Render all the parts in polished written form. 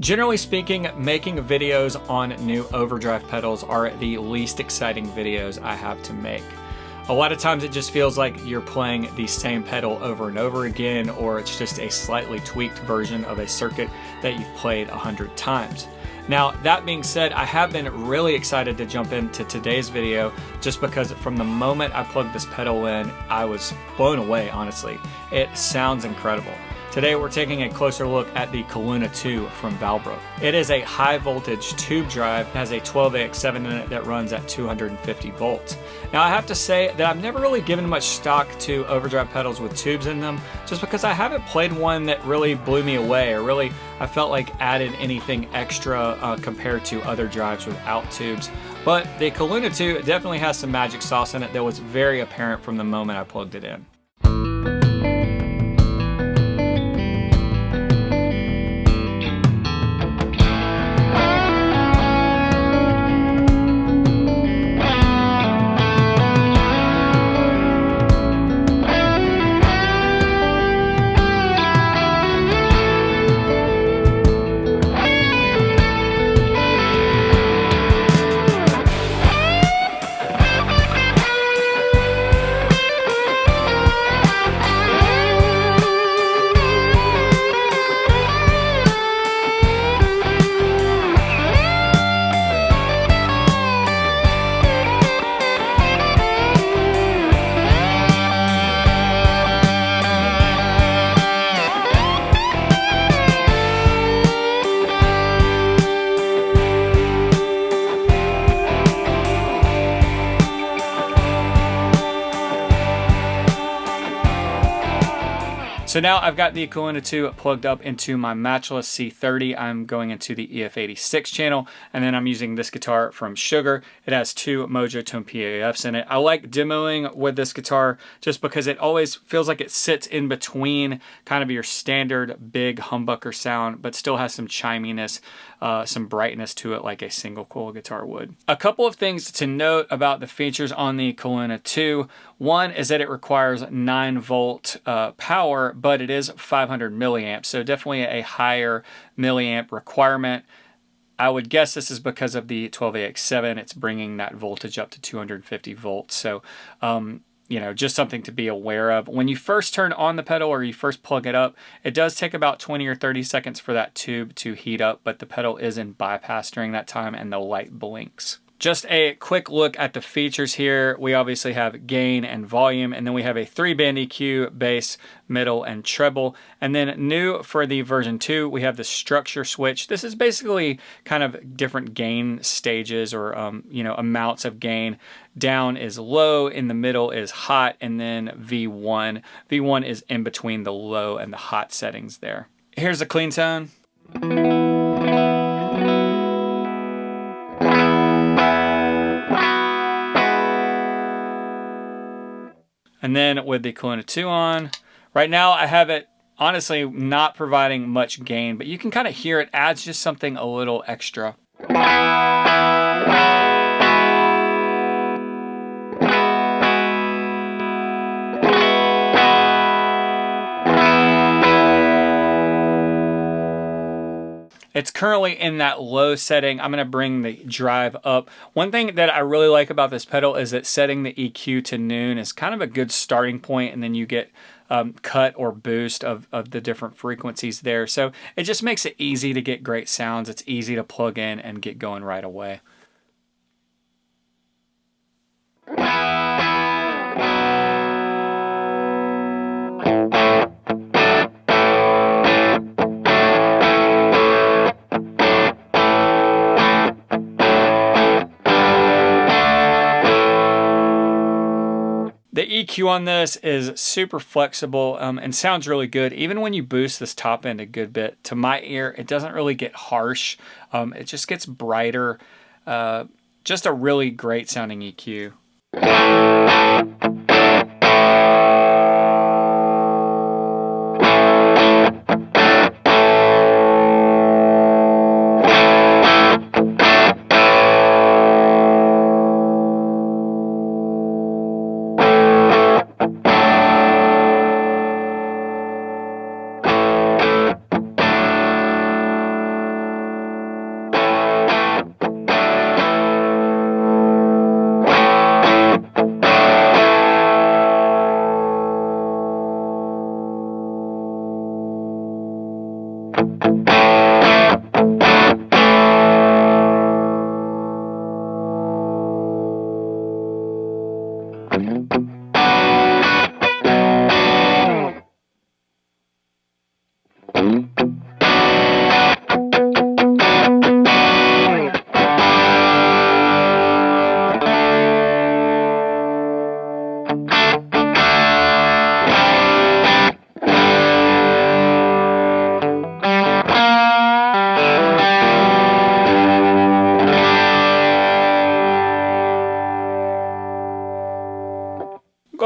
Generally speaking, making videos on new overdrive pedals are the least exciting videos I have to make. A lot of times it just feels like you're playing the same pedal over and over again, or it's just a slightly tweaked version of a circuit that you've played 100 times. Now, that being said, I have been really excited to jump into today's video just because from the moment I plugged this pedal in, I was blown away, honestly. It sounds incredible. Today we're taking a closer look at the Kaluna 2 from Vahlbruch. It is a high voltage tube drive. It has a 12AX7 in it that runs at 250 volts. Now I have to say that I've never really given much stock to overdrive pedals with tubes in them, just because I haven't played one that really blew me away or really I felt like added anything extra compared to other drives without tubes. But the Kaluna 2 definitely has some magic sauce in it that was very apparent from the moment I plugged it in. So now I've got the Kaluna 2 plugged up into my matchless C30. I'm going into the EF86 channel, and then I'm using this guitar from Sugar. It has two Mojo Tone PAFs in it. I like demoing with this guitar just because it always feels like it sits in between kind of your standard big humbucker sound, but still has some chiminess, some brightness to it like a single coil guitar would. A couple of things to note about the features on the Kaluna 2. One is that it requires 9-volt power, but it is 500 milliamps, so definitely a higher milliamp requirement. I would guess this is because of the 12AX7. It's bringing that voltage up to 250 volts. So, you know, just something to be aware of. When you first turn on the pedal or you first plug it up, it does take about 20 or 30 seconds for that tube to heat up, but the pedal is in bypass during that time and the light blinks. Just a quick look at the features here. We obviously have gain and volume, and then we have a 3-band EQ, bass, middle, and treble. And then new for the version 2, we have the structure switch. This is basically kind of different gain stages or you know, amounts of gain. Down is low, in the middle is hot, and then V1. V1 is in between the low and the hot settings there. Here's a clean tone. And then with the Kaluna 2 on, right now I have it honestly not providing much gain, but you can kind of hear it adds just something a little extra. It's currently in that low setting. I'm going to bring the drive up. One thing that I really like about this pedal is that setting the EQ to noon is kind of a good starting point, and then you get cut or boost of the different frequencies there. So it just makes it easy to get great sounds. It's easy to plug in and get going right away. The EQ on this is super flexible and sounds really good. Even when you boost this top end a good bit, to my ear, it doesn't really get harsh. It just gets brighter. Just a really great sounding EQ.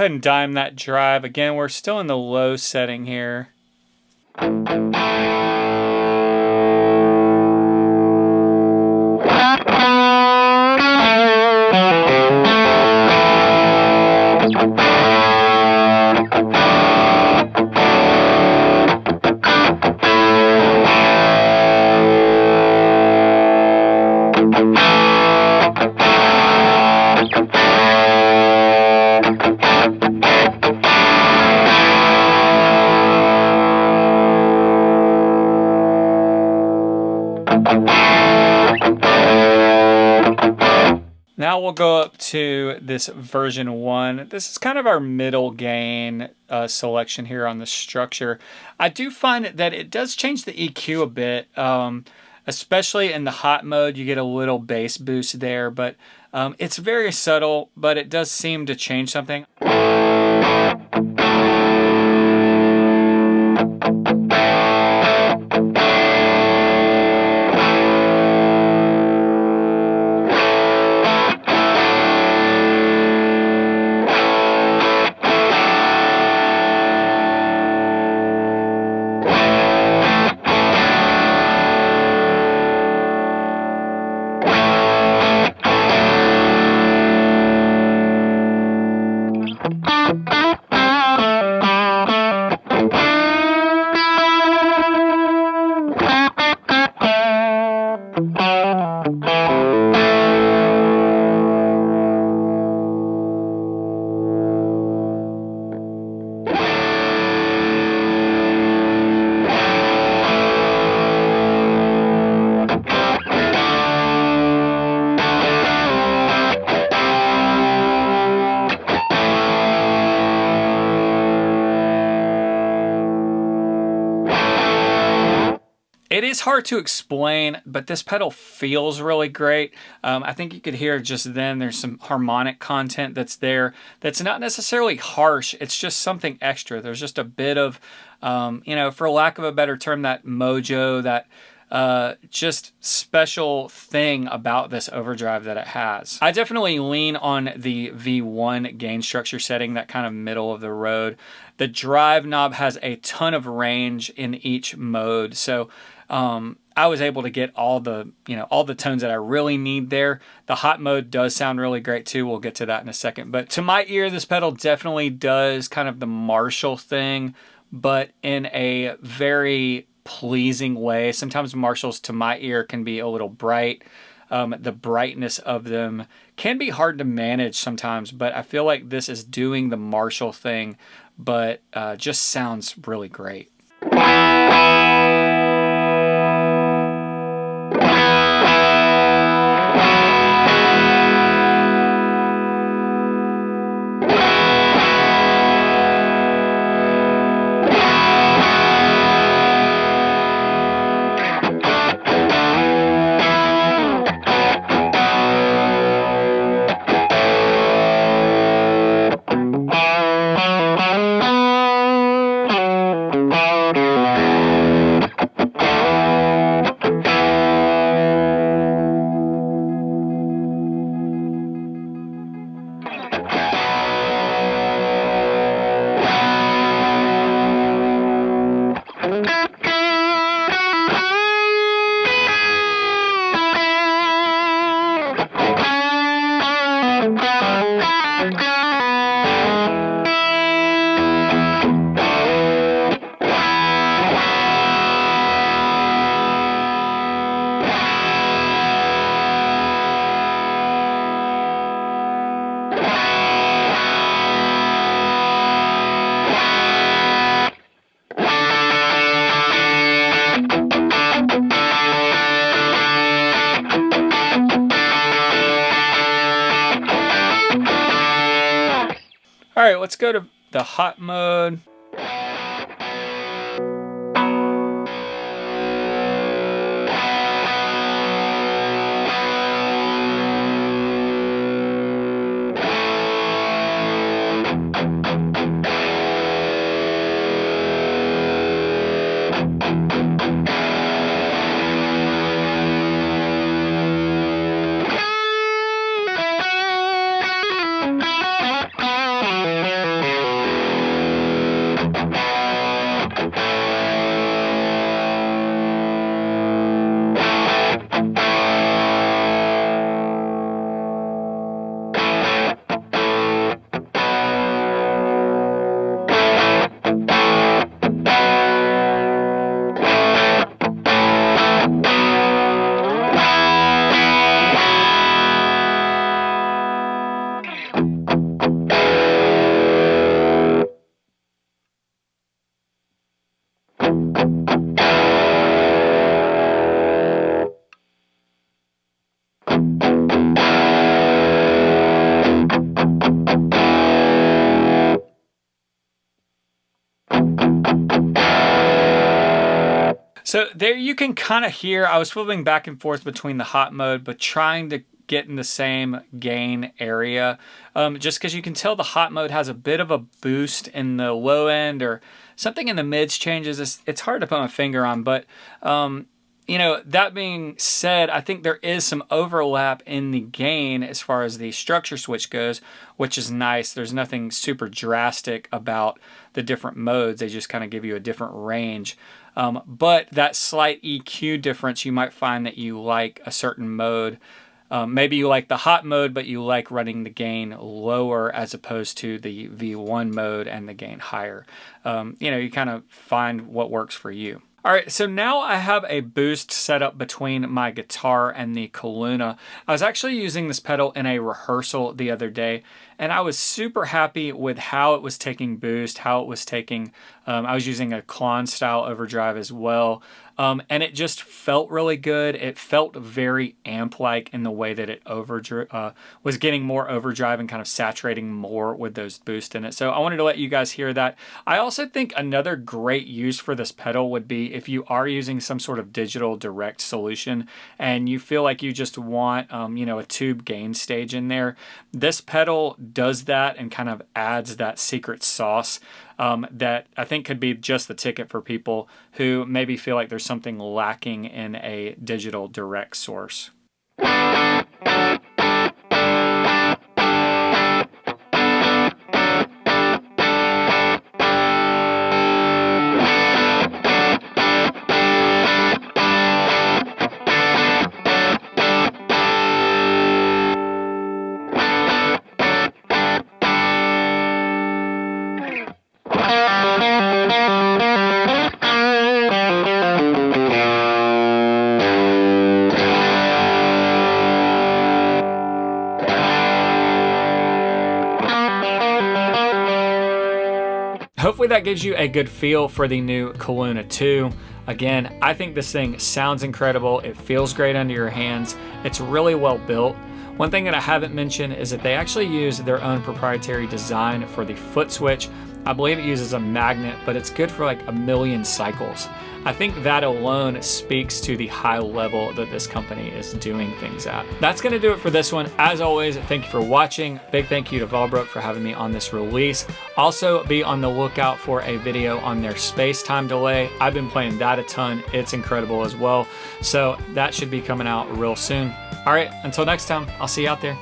ahead and dime that drive. Again, we're still in the low setting here. Now we'll go up to this version 1. This is kind of our middle gain selection here on the structure. I do find that it does change the EQ a bit, especially in the hot mode. You get a little bass boost there, but it's very subtle, but it does seem to change something. It is hard to explain, but this pedal feels really great. I think you could hear just then there's some harmonic content that's there that's not necessarily harsh. It's just something extra. There's just a bit of, for lack of a better term, that mojo, that just special thing about this overdrive that it has. I definitely lean on the V1 gain structure setting, that kind of middle of the road. The drive knob has a ton of range in each mode, so I was able to get all the tones that I really need there. The hot mode does sound really great too. We'll get to that in a second. But to my ear, this pedal definitely does kind of the Marshall thing, but in a very pleasing way. Sometimes Marshalls to my ear can be a little bright. The brightness of them can be hard to manage sometimes, but I feel like this is doing the Marshall thing, but just sounds really great. All right, let's go to the hot mode. So there you can kind of hear, I was flipping back and forth between the hot mode, but trying to get in the same gain area, just because you can tell the hot mode has a bit of a boost in the low end, or something in the mids changes. It's hard to put my finger on, but you know, that being said, I think there is some overlap in the gain as far as the structure switch goes, which is nice. There's nothing super drastic about the different modes. They just kind of give you a different range. But that slight EQ difference, you might find that you like a certain mode. Maybe you like the hot mode, but you like running the gain lower as opposed to the V1 mode and the gain higher. You know, you kind of find what works for you. All right, so now I have a boost set up between my guitar and the Kaluna. I was actually using this pedal in a rehearsal the other day, and I was super happy with how it was taking boost, how it was taking, I was using a Klon style overdrive as well. And it just felt really good. It felt very amp-like in the way that it was getting more overdrive and kind of saturating more with those boosts in it. So I wanted to let you guys hear that. I also think another great use for this pedal would be if you are using some sort of digital direct solution and you feel like you just want, you know, a tube gain stage in there. This pedal does that and kind of adds that secret sauce that I think could be just the ticket for people who maybe feel like there's something lacking in a digital direct source. Hopefully that gives you a good feel for the new Kaluna 2. Again, I think this thing sounds incredible. It feels great under your hands. It's really well built. One thing that I haven't mentioned is that they actually use their own proprietary design for the foot switch. I believe it uses a magnet, but it's good for like 1,000,000 cycles. I think that alone speaks to the high level that this company is doing things at. That's gonna do it for this one. As always, thank you for watching. Big thank you to Vahlbruch for having me on this release. Also, be on the lookout for a video on their space-time delay. I've been playing that a ton. It's incredible as well. So that should be coming out real soon. All right, until next time, I'll see you out there.